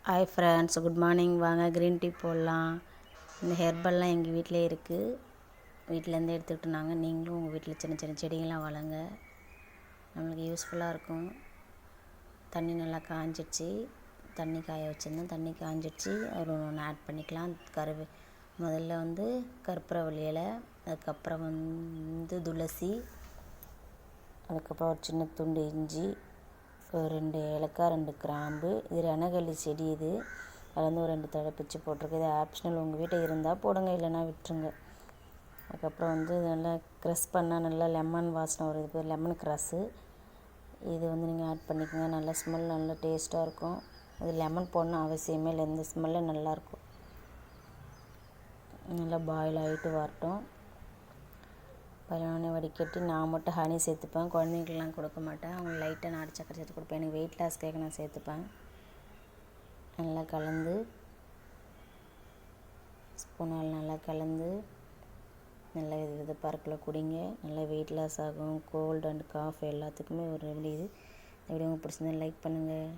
Hi friends, good morning. வாங்க green tea போடலாம். இந்த ஹெர்பல்லாம் எங்கள் வீட்டிலே இருக்குது. வீட்டிலேருந்து எடுத்துக்கிட்டு நீங்களும் உங்கள் வீட்டில் சின்ன சின்ன செடிகள்லாம் வளங்க. நம்மளுக்கு யூஸ்ஃபுல்லாக இருக்கும். தண்ணி நல்லா காஞ்சிடுச்சு. தண்ணி காய வச்சுருந்தேன். தண்ணி காஞ்சிடுச்சு. ஒரு ஒன்று ஆட் பண்ணிக்கலாம். முதல்ல கற்பூரவள்ளி இலை, அதுக்கப்புறம் துளசி, அதுக்கப்புறம் ஒரு சின்ன துண்டு இஞ்சி, ஒரு 2 ஏலக்காய், 2 கிராம்பு. இது ரணகல்லி செடி. இது அதில் ஒரு 2 தழை பிச்சு போட்டிருக்கு. இது ஆப்ஷனல், உங்கள் வீட்டில் இருந்தால் போடுங்க, இல்லைன்னா விட்டுருங்க. அதுக்கப்புறம் நல்லா க்ரஷ் பண்ணால் நல்லா லெமன் வாசனை வரும். இது பேர் லெமன் க்ரஸ்ஸு. இது நீங்கள் ஆட் பண்ணிக்கோங்க. நல்லா ஸ்மெல், நல்லா டேஸ்ட்டாக இருக்கும். இது லெமன் போடணும் அவசியமே இல்லை. இந்த ஸ்மெல்லே நல்லாயிருக்கும். நல்லா பாயில் ஆகிட்டு வரட்டும். பழனி வடிகட்டி நான் மட்டும் ஹனி சேர்த்துப்பேன். குழந்தைங்களுக்குலாம் கொடுக்க மாட்டேன். அவங்க லைட்டாக நாட்டு சக்கரை சேர்த்து கொடுப்பேன். எனக்கு வெயிட் லாஸ்க்காக நான் சேர்த்துப்பேன். நல்லா கலந்து ஸ்பூனால் நல்லா கலந்து நல்லா இது பறக்கில் குடிங்க. நல்லா வெயிட் லாஸ் ஆகும். கோல்டு அண்ட் காஃப் எல்லாத்துக்குமே ஒரு ரெமெடி இது. இந்த வீடியோ உங்களுக்கு பிடிச்சிருந்தா லைக் பண்ணுங்கள்.